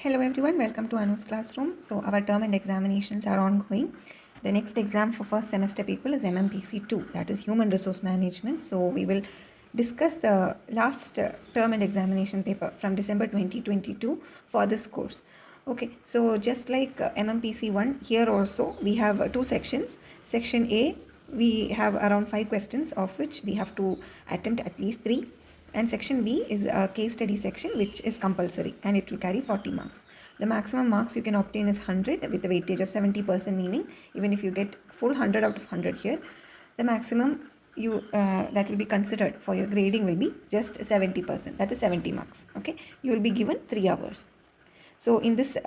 Hello everyone, welcome to Anu's classroom. So our term and examinations are ongoing. The next exam for first semester people is MMPC 2, that is Human Resource Management. So we will discuss the last term and examination paper from December 2022 for this course. Okay, so just like MMPC 1, here also we have two sections. Section A, we have around 5 questions, of which we have to attempt at least 3, and section B is a case study section which is compulsory and it will carry 40 marks. The maximum marks you can obtain is 100 with a weightage of 70%, meaning even if you get full 100 out of 100 here, the maximum you that will be considered for your grading will be just 70%, that is 70 marks. Okay, you will be given 3 hours. So in this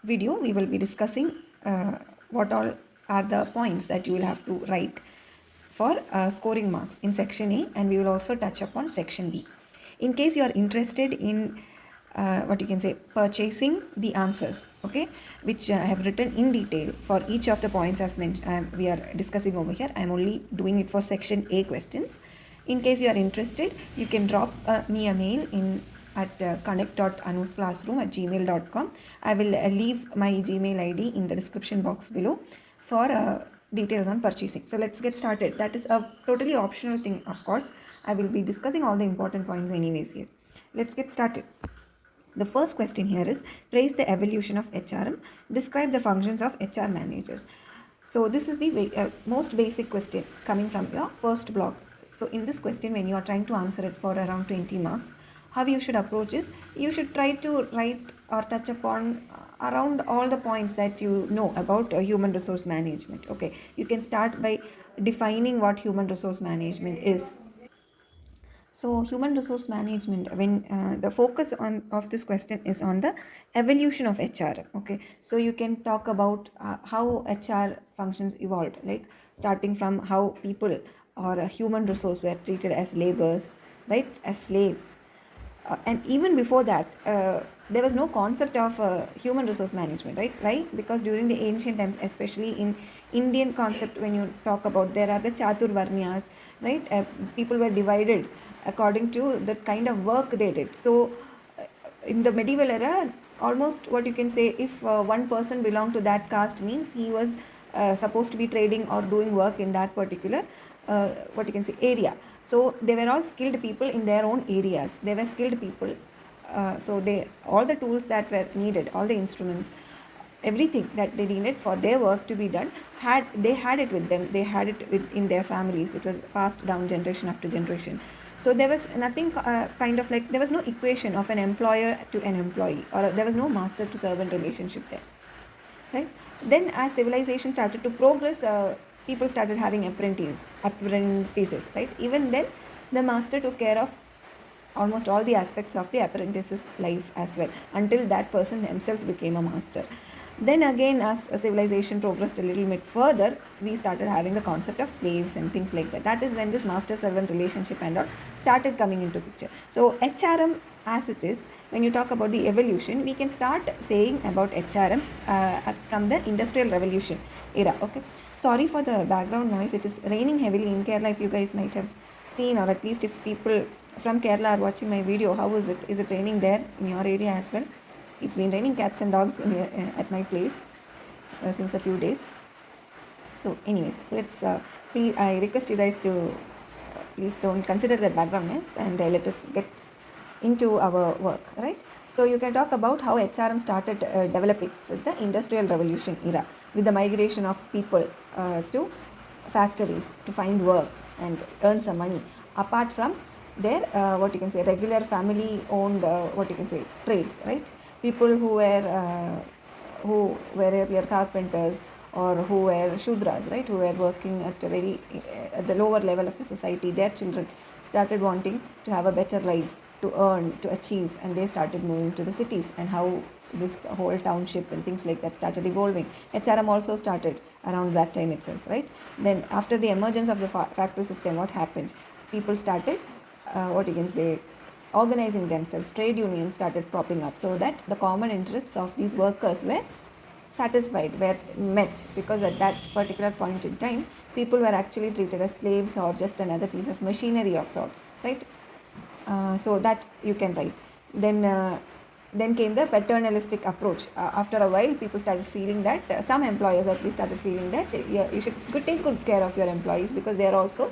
video we will be discussing what all are the points that you will have to write for scoring marks in section A, and we will also touch upon section B. In case you are interested in what you can say purchasing the answers, okay, which I have written in detail for each of the points I've mentioned, we are discussing over here. I'm only doing it for section A questions. In case you are interested, you can drop me a mail in at connect.anusclassroom@gmail.com. I will leave my Gmail ID in the description box below for details on purchasing. So let's get started. That is a totally optional thing, of course. I will be discussing all the important points anyways here. Let's get started. The first question here is trace the evolution of HRM. Describe the functions of HR managers. So this is the most basic question coming from your first block. So in this question, when you are trying to answer it for around 20 marks, how you should approach is you should try to write or touch upon around all the points that you know about human resource management. Okay, you can start by defining what human resource management is. So human resource management, when the focus on of this question is on the evolution of HR. Okay, so you can talk about how HR functions evolved, like starting from how people or a human resource were treated as laborers, right, as slaves, and even before that there was no concept of human resource management, right? Why? Because during the ancient times, especially in Indian concept, when you talk about, there are the chaturvarnyas, right? People were divided according to the kind of work they did. So in the medieval era, almost what you can say, if one person belonged to that caste, means he was supposed to be trading or doing work in that particular what you can say area. So they were all skilled people in their own areas. They were skilled people. So they, all the tools that were needed, all the instruments, everything that they needed for their work to be done, they had it with them. They had it in their families. It was passed down generation after generation. So there was nothing kind of like, there was no equation of an employer to an employee, or there was no master to servant relationship there, right? Then as civilization started to progress, people started having apprentices, right? Even then the master took care of almost all the aspects of the apprentice's life as well, until that person themselves became a master. Then again, as a civilization progressed a little bit further, we started having the concept of slaves and things like that. That is when this master-servant relationship and all started coming into picture. So HRM, as it is, when you talk about the evolution, we can start saying about HRM from the Industrial Revolution era. Okay, sorry for the background noise. It is raining heavily in Kerala. If you guys might have seen, or at least if people from Kerala are watching my video, how is it? Is it raining there in your area as well? It's been raining cats and dogs at my place since a few days. So anyways, let's please, I request you guys to please don't consider the background noise, and let us get into our work, right? So you can talk about how HRM started developing with the Industrial Revolution era, with the migration of people to factories to find work and earn some money, apart from their what you can say regular family owned what you can say trades, right? People who were earlier carpenters, or who were shudras, right, who were working at a very at the lower level of the society, their children started wanting to have a better life, to earn, to achieve, and they started moving to the cities, and how this whole township and things like that started evolving. HRM also started around that time itself, right? Then after the emergence of the factory system, what happened? People started what you can say organizing themselves. Trade unions started popping up, so that the common interests of these workers were satisfied, were met, because at that particular point in time, people were actually treated as slaves or just another piece of machinery of sorts, right? So that you can write. Then Then came the paternalistic approach. After a while, people started feeling that, some employers at least started feeling that, you should take good care of your employees because they are also,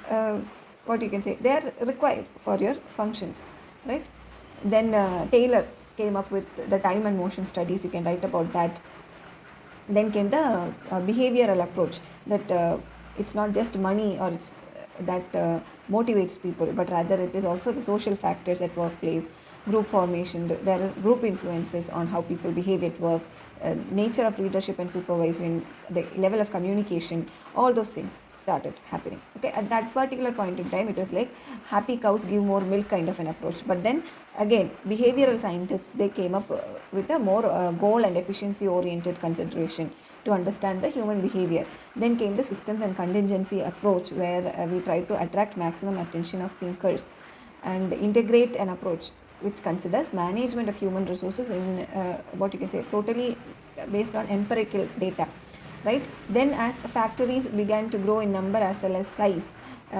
uh, what you can say, they are required for your functions, right? Then Taylor came up with the time and motion studies. You can write about that. Then came the behavioral approach, that it's not just money or it's that motivates people, but rather it is also the social factors at workplace, group formation, there is group influences on how people behave at work, nature of leadership and supervision, the level of communication, all those things started happening. Okay, at that particular point in time, it was like happy cows give more milk kind of an approach. But then again, behavioral scientists, they came up with a more goal and efficiency oriented consideration to understand the human behavior. Then came the systems and contingency approach, where we try to attract maximum attention of thinkers and integrate an approach which considers management of human resources in, what you can say, totally based on empirical data, right? Then as factories began to grow in number as well as size,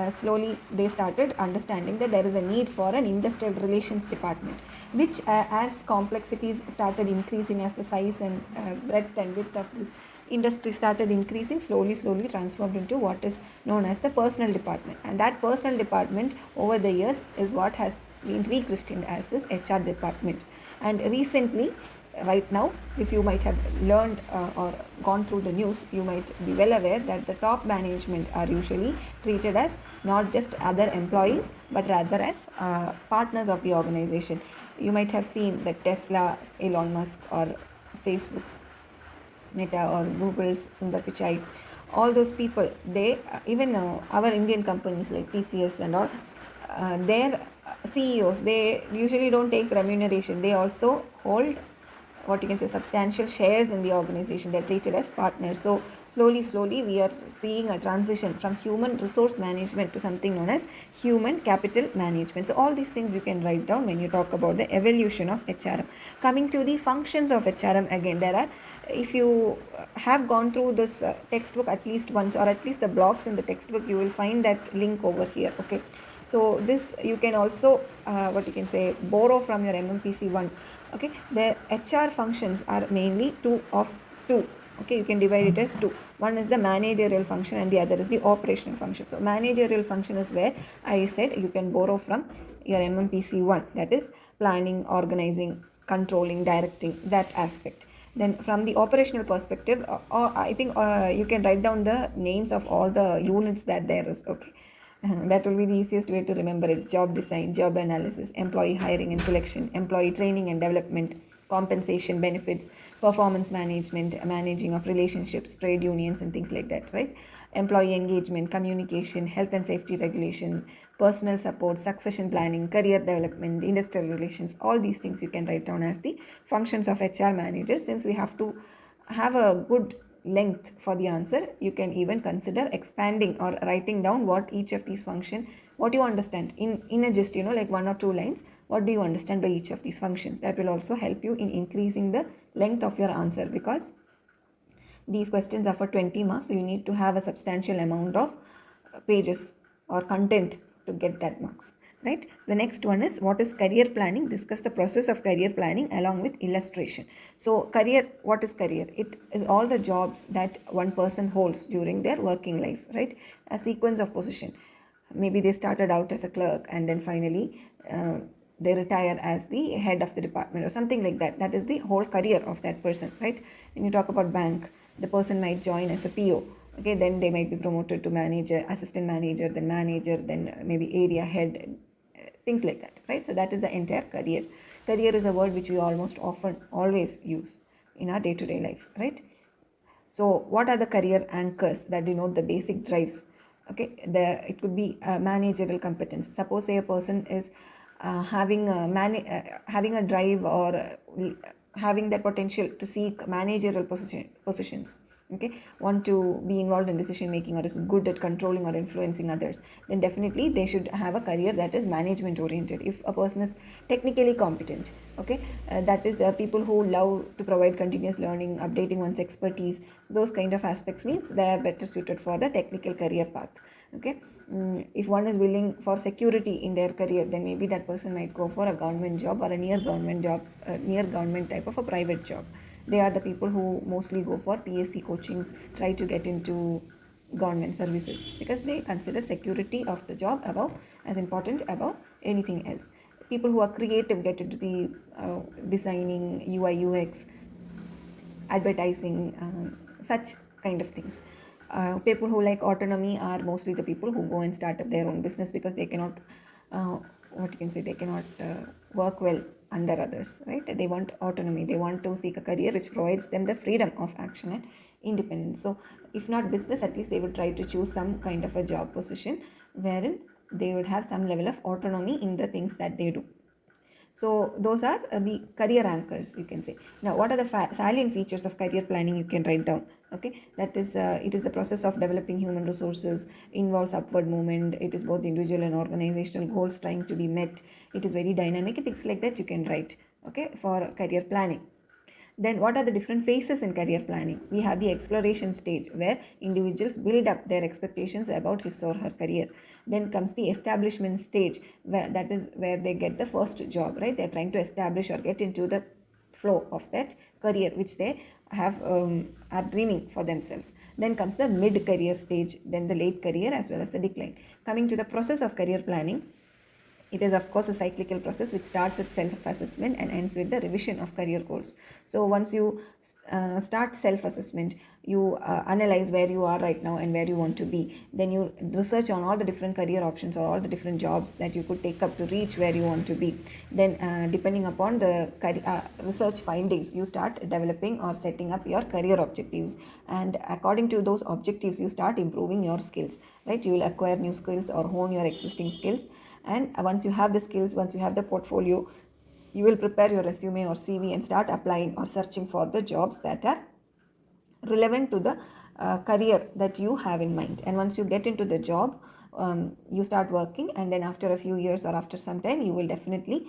slowly they started understanding that there is a need for an industrial relations department, which as complexities started increasing, as the size and breadth and width of this industry started increasing, slowly transformed into what is known as the personal department. And that personal department over the years is what has been rechristened as this HR department. And recently, right now, if you might have learned or gone through the news, you might be well aware that the top management are usually treated as not just other employees, but rather as partners of the organization. You might have seen that Tesla, Elon Musk, or Facebook's Meta, or Google's Sundar Pichai, all those people, they even our Indian companies like TCS and all, their CEOs, they usually don't take remuneration. They also hold, what you can say, substantial shares in the organization. They're treated as partners. So slowly we are seeing a transition from human resource management to something known as human capital management. So all these things you can write down when you talk about the evolution of HRM. Coming to the functions of HRM, again, there are, if you have gone through this textbook at least once, or at least the blocks in the textbook, you will find that link over here. Okay, so this you can also, what you can say, borrow from your MMPC 1. Okay, the HR functions are mainly two. Okay, you can divide it as two. One is the managerial function and the other is the operational function. So managerial function is where I said you can borrow from your MMPC 1, that is planning, organizing, controlling, directing, that aspect. Then from the operational perspective, or I think you can write down the names of all the units that there is. Okay, that will be the easiest way to remember it. Job design, job analysis, employee hiring and selection, employee training and development, compensation, benefits, performance management, managing of relationships, trade unions and things like that, right? Employee engagement, communication, health and safety regulation, personal support, succession planning, career development, industrial relations, all these things you can write down as the functions of HR managers. Since we have to have a good length for the answer, you can even consider expanding or writing down what each of these function, what you understand in a just, like 1 or 2 lines, what do you understand by each of these functions. That will also help you in increasing the length of your answer, because these questions are for 20 marks, so you need to have a substantial amount of pages or content to get that marks, right? The next one is, what is career planning? Discuss the process of career planning along with illustration. So career, what is career? It is all the jobs that one person holds during their working life, right? A sequence of position. Maybe they started out as a clerk and then finally they retire as the head of the department or something like that. That is the whole career of that person, right? When you talk about bank, the person might join as a PO. Okay, then they might be promoted to manager, assistant manager, then maybe area head, things like that, right? So that is the entire career. Career is a word which we always use in our day-to-day life, right? So what are the career anchors that denote the basic drives? Okay, it could be managerial competence. Suppose say a person is having a drive or having the potential to seek managerial positions. okay, want to be involved in decision making or is good at controlling or influencing others, then definitely they should have a career that is management oriented. If a person is technically competent, okay, that is people who love to provide continuous learning, updating one's expertise, those kind of aspects means they are better suited for the technical career path. Okay, if one is willing for security in their career, then maybe that person might go for a government job or a near government job, near government type of a private job. They are the people who mostly go for PSC coachings, try to get into government services, because they consider security of the job above, as important above anything else. People who are creative get into the designing, UI UX, advertising, such kind of things. People who like autonomy are mostly the people who go and start up their own business, because they cannot, what you can say, they cannot work well under others, right? They want autonomy. They want to seek a career which provides them the freedom of action and independence. So, if not business, at least they would try to choose some kind of a job position wherein they would have some level of autonomy in the things that they do. So those are the career anchors, you can say. Now, what are the salient features of career planning? You can write down. Okay, that is it is the process of developing human resources, involves upward movement. It is both individual and organizational goals trying to be met. It is very dynamic. Things like that you can write. Okay, for career planning. Then, what are the different phases in career planning? We have the exploration stage, where individuals build up their expectations about his or her career. Then comes the establishment stage, where that is where they get the first job, right? They're trying to establish or get into the flow of that career which they have are dreaming for themselves. Then comes the mid career stage, then the late career, as well as the decline. Coming to the process of career planning, it is, of course, a cyclical process which starts with self-assessment and ends with the revision of career goals. So once you start self-assessment, you analyze where you are right now and where you want to be. Then you research on all the different career options or all the different jobs that you could take up to reach where you want to be. Then depending upon the research findings, you start developing or setting up your career objectives. And according to those objectives, you start improving your skills, right? You will acquire new skills or hone your existing skills. And once you have the skills, once you have the portfolio, you will prepare your resume or CV and start applying or searching for the jobs that are relevant to the career that you have in mind. And once you get into the job, you start working, and then after a few years or after some time, you will definitely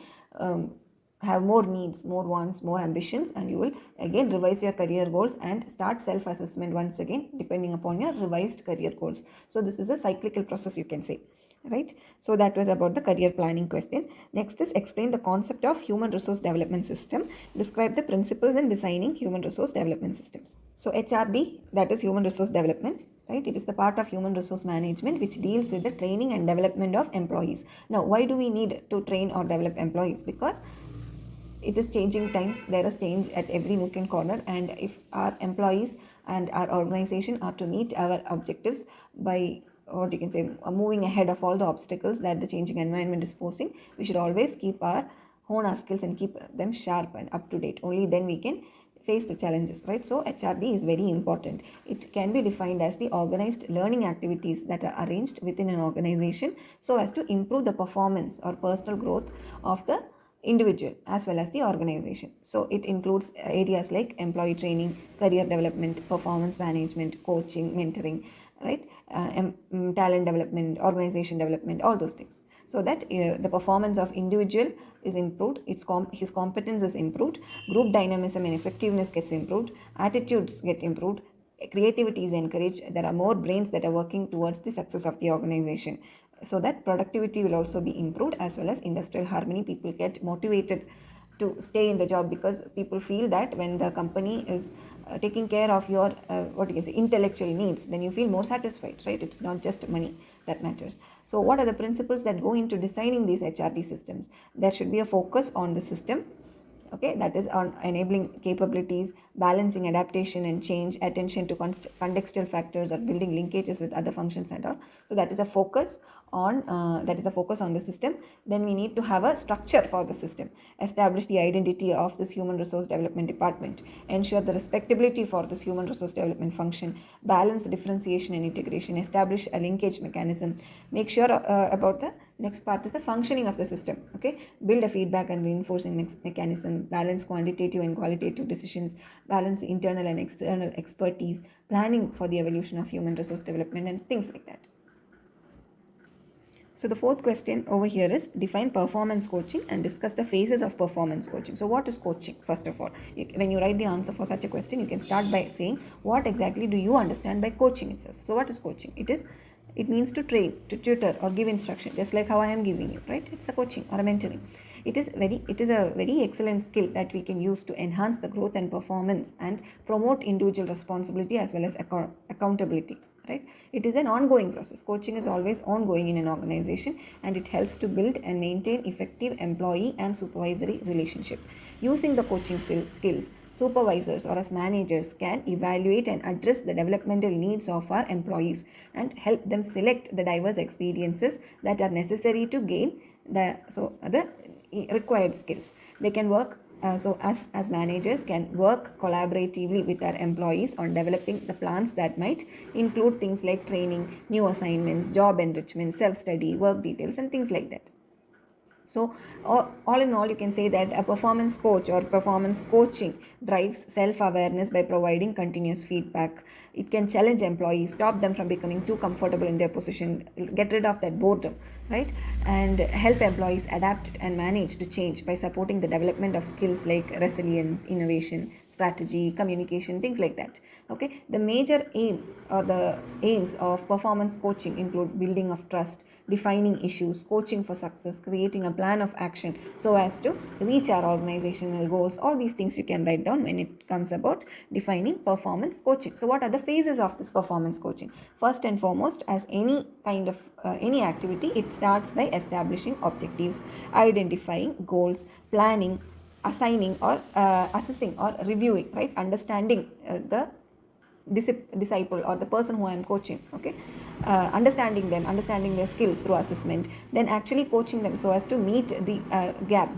have more needs, more wants, more ambitions, and you will again revise your career goals and start self-assessment once again depending upon your revised career goals. So this is a cyclical process, you can say, right? So that was about the career planning question. Next is explain the concept of human resource development system. Describe the principles in designing human resource development systems. So HRD, that is human resource development, right? It is the part of human resource management which deals with the training and development of employees. Now, why do we need to train or develop employees? Because it is changing times. There is change at every nook and corner, and if our employees and our organization are to meet our objectives by, what you can say, moving ahead of all the obstacles that the changing environment is posing, we should always hone our skills and keep them sharp and up to date. Only then we can face the challenges, right? So HRD is very important. It can be defined as the organized learning activities that are arranged within an organization so as to improve the performance or personal growth of the individual as well as the organization. So it includes areas like employee training, career development, performance management, coaching, mentoring, right? Talent development, organization development, all those things, so that the performance of individual is improved, his competence is improved, group dynamism and effectiveness gets improved, attitudes get improved, creativity is encouraged, there are more brains that are working towards the success of the organization, so that productivity will also be improved, as well as industrial harmony. People get motivated to stay in the job because people feel that when the company is taking care of your what you can say, intellectual needs, then you feel more satisfied, right? It's not just money that matters. So what are the principles that go into designing these HRD systems? There should be a focus on the system, okay, that is on enabling capabilities, balancing adaptation and change, attention to contextual factors, or building linkages with other functions and all. So that is a focus on the system. Then we need to have a structure for the system, establish the identity of this human resource development department, ensure the respectability for this human resource development function, balance the differentiation and integration, establish a linkage mechanism, make sure about the Next part is the functioning of the system. Okay, build a feedback and reinforcing mechanism, balance quantitative and qualitative decisions, balance internal and external expertise, planning for the evolution of human resource development, and things like that. So the fourth question over here is define performance coaching and discuss the phases of performance coaching. So what is coaching? First of all, when you write the answer for such a question, you can start by saying what exactly do you understand by coaching itself. So what is coaching? It means to train, to tutor or give instruction, just like how I am giving you, right? It's a coaching or a mentoring. It is a very excellent skill that we can use to enhance the growth and performance and promote individual responsibility as well as accountability. Right? It is an ongoing process. Coaching is always ongoing in an organization, and it helps to build and maintain effective employee and supervisory relationship. Using the coaching skills, supervisors or as managers can evaluate and address the developmental needs of our employees and help them select the diverse experiences that are necessary to gain the required skills. They can work as managers can work collaboratively with their employees on developing the plans that might include things like training, new assignments, job enrichment, self-study, work details, and things like that. So all in all, you can say that a performance coach or performance coaching drives self-awareness by providing continuous feedback. It can challenge employees, stop them from becoming too comfortable in their position, get rid of that boredom, right? And help employees adapt and manage to change by supporting the development of skills like resilience, innovation, strategy, communication, things like that. Okay, the major aim or the aims of performance coaching include building of trust, defining issues, coaching for success, creating a plan of action so as to reach our organizational goals. All these things you can write down when it comes about defining performance coaching. So what are the phases of this performance coaching? First and foremost, as any kind of any activity, it starts by establishing objectives, identifying goals, planning, assigning or assessing or reviewing, right? Understanding the disciple or the person who I am coaching, okay, understanding their skills through assessment, then actually coaching them so as to meet the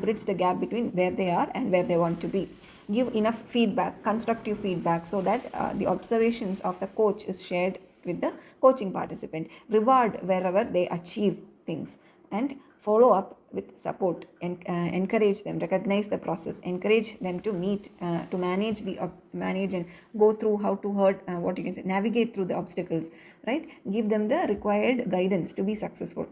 bridge the gap between where they are and where they want to be. Give enough feedback, constructive feedback, so that the observations of the coach is shared with the coaching participant. Reward wherever they achieve things, and follow up with support and encourage them, recognize the process, encourage them to manage and go through how to navigate through the obstacles, right? Give them the required guidance to be successful.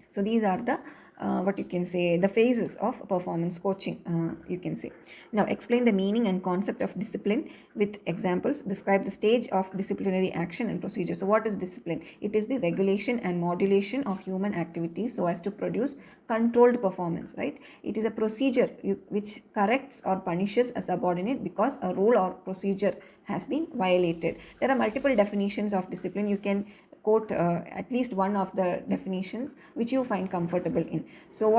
So these are the the phases of performance coaching, you can say. Now explain the meaning and concept of discipline with examples. Describe the stage of disciplinary action and procedure. So what is discipline? It is the regulation and modulation of human activities so as to produce controlled performance, right? It is a procedure which corrects or punishes a subordinate because a rule or procedure has been violated. There are multiple definitions of discipline. You can quote at least one of the definitions which you find comfortable in. So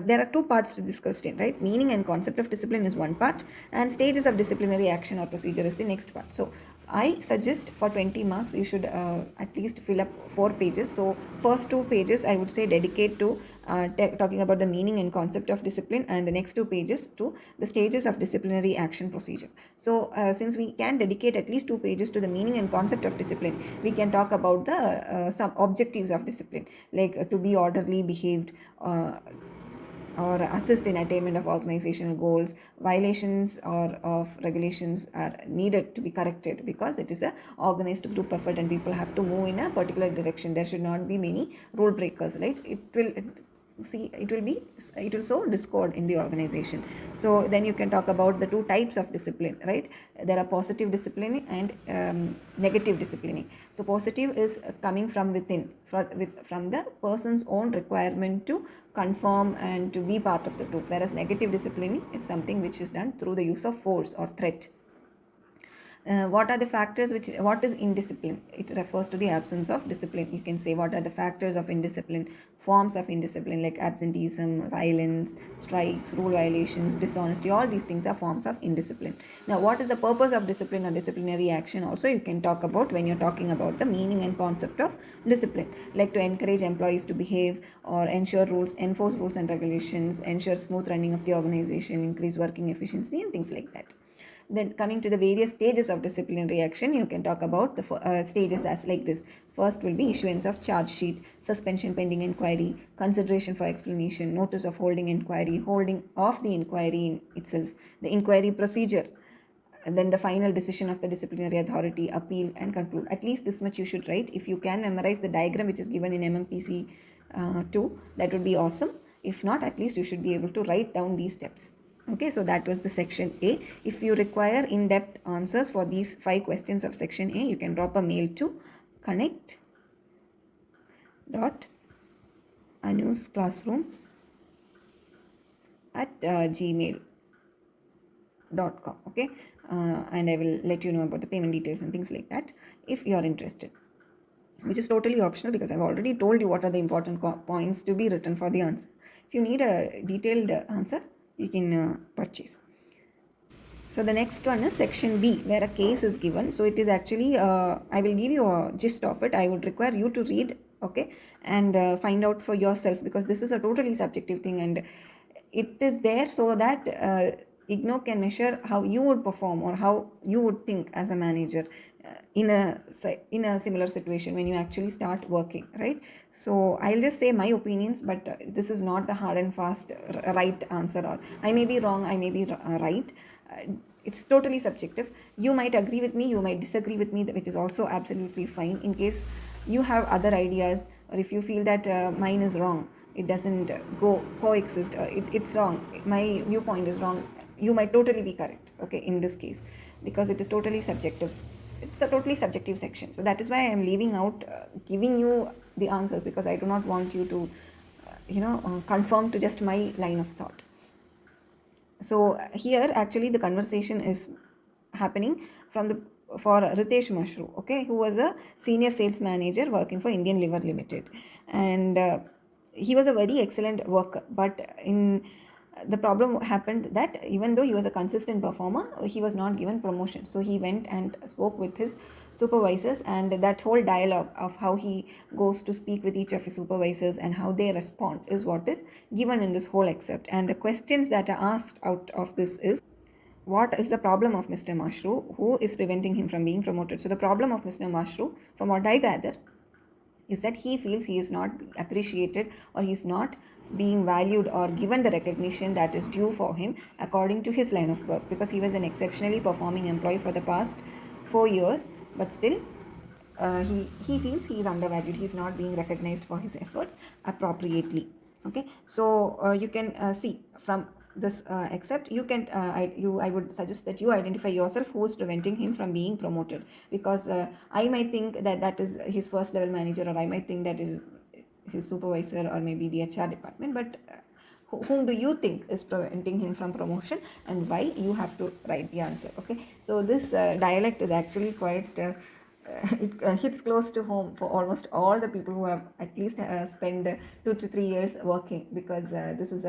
there are two parts to this question, right? Meaning and concept of discipline is one part, and stages of disciplinary action or procedure is the next part. So I suggest for 20 marks you should at least fill up 4 pages. So first 2 pages I would say dedicate to talking about the meaning and concept of discipline, and the next 2 pages to the stages of disciplinary action procedure. So since we can dedicate at least 2 pages to the meaning and concept of discipline, we can talk about the some objectives of discipline, like to be orderly, behaved, or assist in attainment of organizational goals. Violations or of regulations are needed to be corrected because it is a organized group effort and people have to move in a particular direction. There should not be many rule breakers, right? It will sow discord in the organization. So then you can talk about the 2 types of discipline, right? There are positive disciplining and negative disciplining. So positive is coming from within, from the person's own requirement to conform and to be part of the group, whereas negative disciplining is something which is done through the use of force or threat. What are the factors what is indiscipline? It refers to the absence of discipline. You can say what are the factors of indiscipline, forms of indiscipline like absenteeism, violence, strikes, rule violations, dishonesty. All these things are forms of indiscipline. Now what is the purpose of discipline or disciplinary action? Also you can talk about when you're talking about the meaning and concept of discipline, like to encourage employees to behave or enforce rules and regulations, ensure smooth running of the organization, increase working efficiency, and things like that. Then coming to the various stages of disciplinary action, you can talk about the stages as like this. First will be issuance of charge sheet, suspension pending inquiry, consideration for explanation, notice of holding inquiry, holding of the inquiry in itself, the inquiry procedure, and then the final decision of the disciplinary authority, appeal and conclude. At least this much you should write. If you can memorize the diagram which is given in MMPC 2, that would be awesome. If not, at least you should be able to write down these steps. Okay, so that was the section A. If you require in-depth answers for these 5 questions of section A, you can drop a mail to connect.anusclassroom@gmail.com. Okay, and I will let you know about the payment details and things like that if you are interested, which is totally optional because I've already told you what are the important points to be written for the answer. If you need a detailed answer, you can purchase. So the next one is section B, where a case is given. So it is actually, I will give you a gist of it. I would require you to read, okay, and find out for yourself, because this is a totally subjective thing, and it is there so that IGNOU can measure how you would perform or how you would think as a manager in a similar situation when you actually start working, right? So I'll just say my opinions, but this is not the hard and fast right answer, or I may be wrong, I may be right. It's totally subjective. You might agree with me, you might disagree with me, which is also absolutely fine. In case you have other ideas, or if you feel that mine is wrong, it doesn't coexist, it's wrong, my viewpoint is wrong, you might totally be correct, okay, in this case, because it is totally subjective. It's a totally subjective section. So that is why I am leaving out giving you the answers, because I do not want you to conform to just my line of thought. So here actually the conversation is happening for Ritesh Mashru, okay, who was a senior sales manager working for Indian Liver Limited, and he was a very excellent worker, but the problem happened that even though he was a consistent performer, he was not given promotion. So he went and spoke with his supervisors, and that whole dialogue of how he goes to speak with each of his supervisors and how they respond is what is given in this whole excerpt. And the questions that are asked out of this is, what is the problem of Mr. Mashru? Who is preventing him from being promoted? So the problem of Mr. Mashru, from what I gather, is that he feels he is not appreciated, or he is not being valued or given the recognition that is due for him according to his line of work, because he was an exceptionally performing employee for the past 4 years, but still he feels he is undervalued, he is not being recognized for his efforts appropriately. Okay, so you can see from this except you can I would suggest that you identify yourself who is preventing him from being promoted, because I might think that that is his first level manager, or I might think that is his supervisor, or maybe the HR department, but whom do you think is preventing him from promotion, and why? You have to write the answer. Okay, so this dialect is actually quite it hits close to home for almost all the people who have at least spent 2 to 3 years working, because this is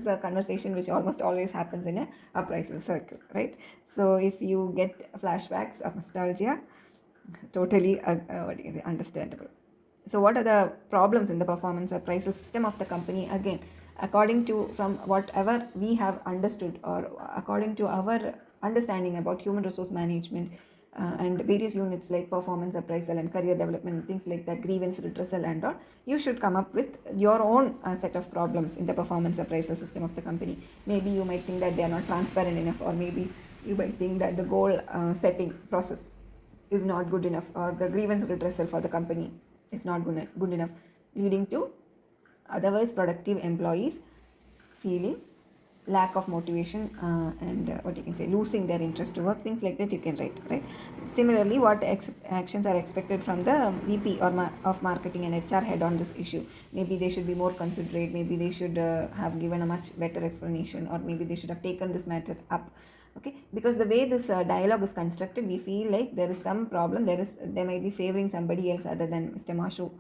a conversation which almost always happens in a appraisal circle, right? So if you get flashbacks of nostalgia, totally understandable. So what are the problems in the performance appraisal system of the company? Again, according to, from whatever we have understood, or according to our understanding about human resource management, and various units like performance appraisal and career development, things like that, grievance redressal and all, you should come up with your own set of problems in the performance appraisal system of the company. Maybe you might think that they are not transparent enough, or maybe you might think that the goal setting process is not good enough, or the grievance redressal for the company is not good enough, leading to otherwise productive employees feeling lack of motivation, and what you can say, losing their interest to work, things like that you can write, right? Similarly, what actions are expected from the VP or of marketing and HR head on this issue? Maybe they should be more considerate, maybe they should have given a much better explanation, or maybe they should have taken this matter up. Okay, because the way this dialogue is constructed, we feel like there is some problem, they might be favoring somebody else other than Mr. Mashu,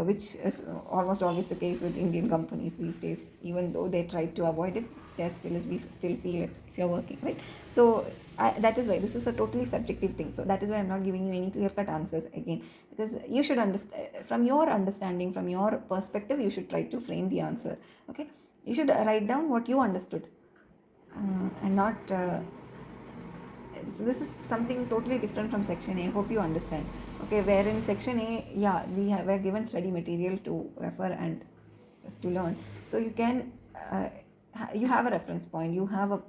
which is almost always the case with Indian companies these days. Even though they try to avoid it, there still is, we still feel it if you're working, right? So that is why this is a totally subjective thing. So that is why I'm not giving you any clear-cut answers again, because you should understand from your understanding, from your perspective, you should try to frame the answer. Okay, you should write down what you understood, and not so this is something totally different from section A. Hope you understand. Okay, where in section A, yeah, we're given study material to refer and to learn. So you can, you have a reference point. You have a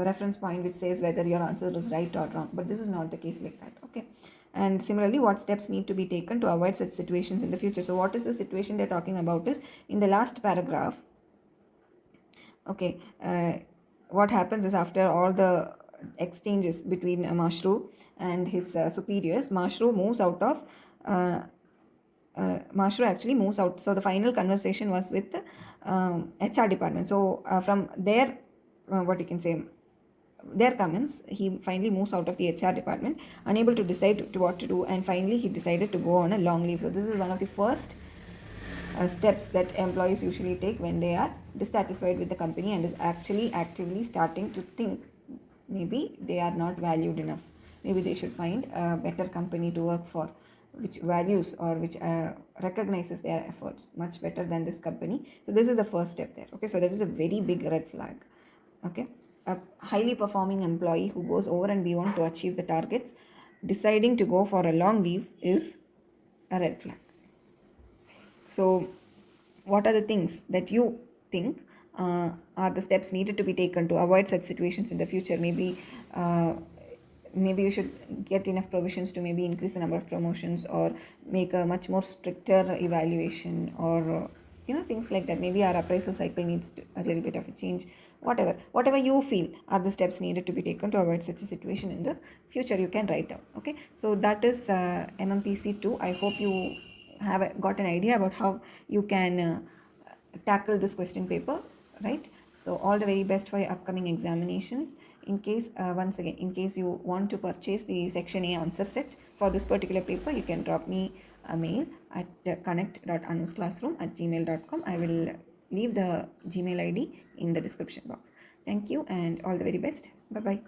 reference point which says whether your answer is right or wrong. But this is not the case like that. Okay. And similarly, what steps need to be taken to avoid such situations in the future? So what is the situation they're talking about is in the last paragraph. Okay, what happens is after all the exchanges between Mashru and his superiors, Mashru moves out of Mashru actually moves out. So the final conversation was with the HR department. So from there, what you can say, their comments, he finally moves out of the HR department, unable to decide to what to do, and finally he decided to go on a long leave. So this is one of the first steps that employees usually take when they are dissatisfied with the company and is actually actively starting to think maybe they are not valued enough, maybe they should find a better company to work for which values or which recognizes their efforts much better than this company. So this is the first step there. Okay, so that is a very big red flag. Okay, a highly performing employee who goes over and beyond to achieve the targets deciding to go for a long leave is a red flag. So what are the things that you think are the steps needed to be taken to avoid such situations in the future? Maybe you should get enough provisions to maybe increase the number of promotions or make a much more stricter evaluation, or things like that. Maybe our appraisal cycle needs a little bit of a change. Whatever you feel are the steps needed to be taken to avoid such a situation in the future, you can write down. Okay, so that is MMPC 2. I hope you have got an idea about how you can tackle this question paper, right? So all the very best for your upcoming examinations. In case, once again, in case you want to purchase the section A answer set for this particular paper, you can drop me a mail at connect.anusclassroom@gmail.com. I will leave the Gmail ID in the description box. Thank you and all the very best. Bye bye.